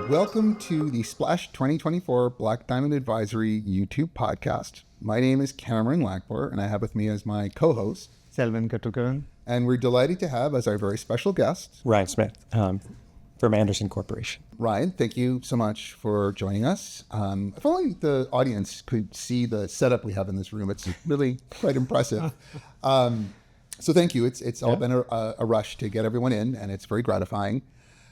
Welcome to the Splash 2024 Black Diamond Advisory YouTube podcast. My name is Cameron Lackmore, and I have with me as my co-host, Selvan Katukaran. And we're delighted to have as our very special guest, Ryan Smith from Anderson Corporation. Ryan, thank you so much for joining us. If only the audience could see the setup we have in this room. It's really quite impressive. So thank you. It's all been a rush to get everyone in, and it's very gratifying.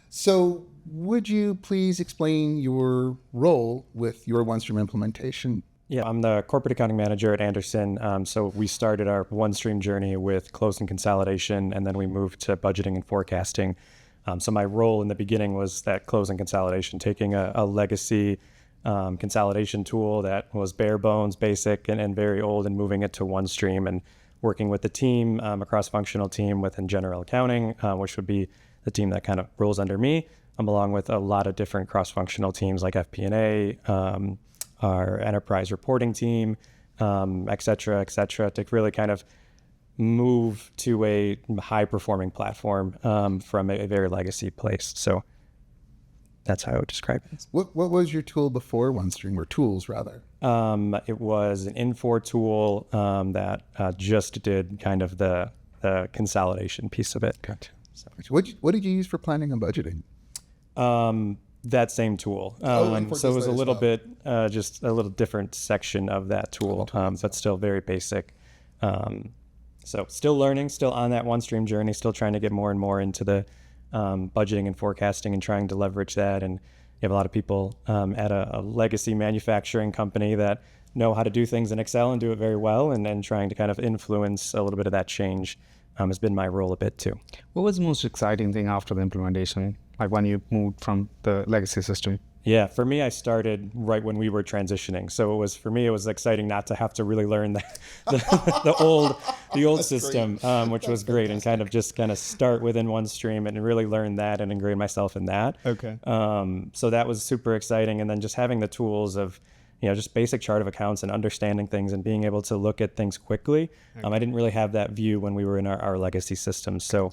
So would you please explain your role with your OneStream implementation? Yeah, I'm the corporate accounting manager at Anderson. So we started our OneStream journey with close and consolidation, and then we moved to budgeting and forecasting. So my role in the beginning was that close and consolidation, taking a legacy consolidation tool that was bare bones, basic, and very old, and moving it to OneStream and working with the team, a cross-functional team within general accounting, which would be the team that kind of rolls under me, along with a lot of different cross-functional teams like FP&A, our enterprise reporting team, et cetera, to really kind of move to a high-performing platform from a very legacy place. So that's how I would describe it. What was your tool before OneStream, or tools rather? It was an Infor tool that just did kind of the consolidation piece of it. Gotcha. So, what did you use for planning and budgeting? That same tool. So it was a little bit, just a little different section of that tool, but still very basic. So still learning, still on that OneStream journey, still trying to get more and more into the budgeting and forecasting and trying to leverage that. And you have a lot of people at a legacy manufacturing company that know how to do things in Excel and do it very well, and then trying to kind of influence a little bit of that change has been my role a bit too. What was the most exciting thing after the implementation, like when you moved from the legacy system? Yeah, for me, I started right when we were transitioning. So it was exciting not to have to really learn the old system, which was great, and kind of start within OneStream and really learn that and ingrain myself in that. Okay. So that was super exciting. And then just having the tools of, just basic chart of accounts and understanding things and being able to look at things quickly. Okay. I didn't really have that view when we were in our legacy systems. So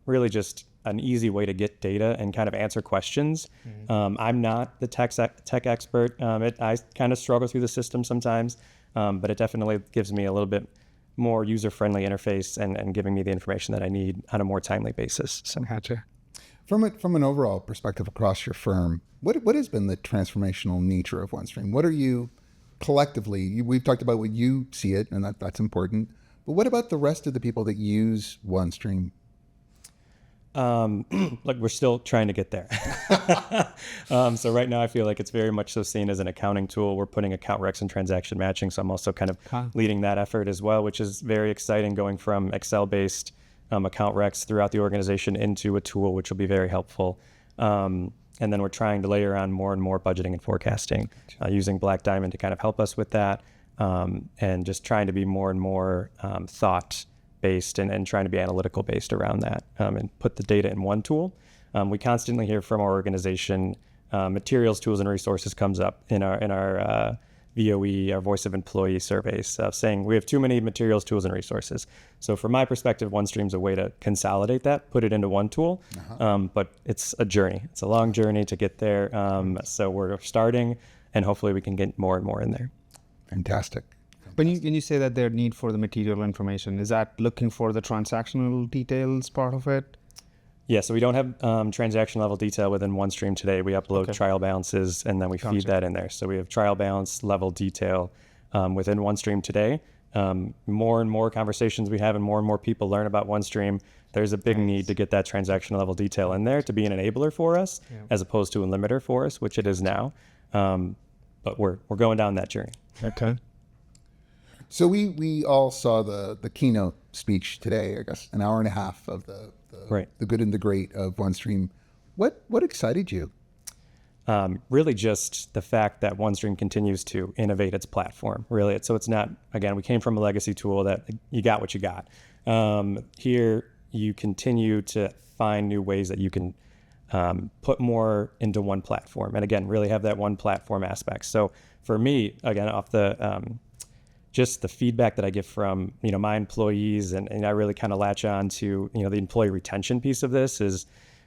really just an easy way to get data and kind of answer questions. Mm-hmm. I'm not the tech expert. I kind of struggle through the system sometimes, but it definitely gives me a little bit more user-friendly interface and giving me the information that I need on a more timely basis. So. Gotcha. From an overall perspective across your firm, what has been the transformational nature of OneStream? What are you collectively, we've talked about what you see it, and that's important, but what about the rest of the people that use OneStream? Look, we're still trying to get there. So right now I feel like it's very much so seen as an accounting tool. We're putting account recs and transaction matching. So I'm also kind of leading that effort as well, which is very exciting, going from Excel-based account recs throughout the organization into a tool, which will be very helpful. And then we're trying to layer on more and more budgeting and forecasting, using Black Diamond to kind of help us with that, and just trying to be more and more thought-based and trying to be analytical-based around that, and put the data in one tool. We constantly hear from our organization, materials, tools, and resources comes up in our VOE, our Voice of Employee surveys, saying we have too many materials, tools, and resources. So from my perspective, OneStream's a way to consolidate that, put it into one tool, but it's a journey. It's a long journey to get there. So we're starting, and hopefully we can get more and more in there. Fantastic. When you say that their need for the material information, is that looking for the transactional details part of it? Yeah, so we don't have transaction level detail within OneStream today. We upload trial balances, and then we feed that in there. So we have trial balance level detail within OneStream today. More and more conversations we have and more people learn about OneStream, there's a big need to get that transaction level detail in there to be an enabler for us, as opposed to a limiter for us, which it is now. But we're going down that journey. Okay. So we all saw the keynote speech today, I guess, an hour and a half of the good and the great of OneStream. What excited you? Really just the fact that OneStream continues to innovate its platform, really. So it's not, again, we came from a legacy tool that you got what you got. Here, you continue to find new ways that you can put more into one platform. And again, really have that one platform aspect. So for me, again, off the just the feedback that I get from, my employees, and I really kind of latch on to, the employee retention piece of this is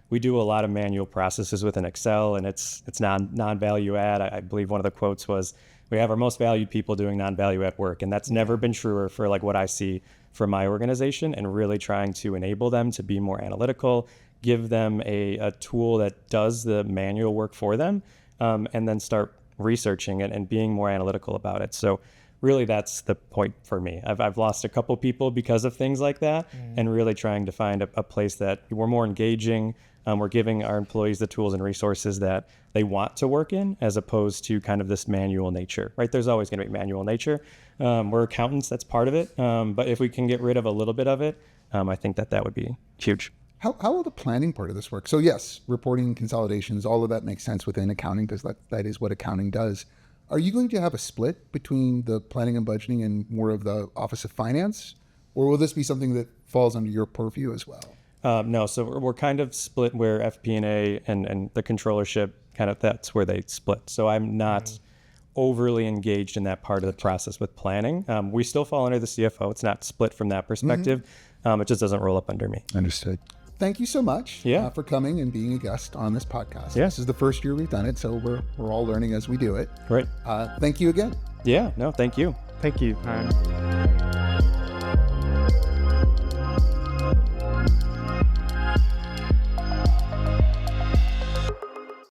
we do a lot of manual processes within Excel, and it's non-value add. I believe one of the quotes was, we have our most valued people doing non-value add work, and that's never been truer for like what I see from my organization, and really trying to enable them to be more analytical, give them a tool that does the manual work for them, and then start researching it and being more analytical about it. So really that's the point for me. I've lost a couple people because of things like that, and really trying to find a place that we're more engaging. We're giving our employees the tools and resources that they want to work in, as opposed to kind of this manual nature, right? There's always going to be manual nature. We're accountants, that's part of it. But if we can get rid of a little bit of it, I think that would be huge. How will the planning part of this work? So yes, reporting, consolidations, all of that makes sense within accounting, because that is what accounting does. Are you going to have a split between the planning and budgeting and more of the Office of Finance? Or will this be something that falls under your purview as well? No, so we're kind of split where FP&A and the controllership, kind of that's where they split. So I'm not overly engaged in that part of the process with planning. We still fall under the CFO. It's not split from that perspective. It just doesn't roll up under me. Understood. Thank you so much for coming and being a guest on this podcast. Yeah. This is the first year we've done it, so we're all learning as we do it. Right. Thank you again. Yeah, no, thank you. Thank you.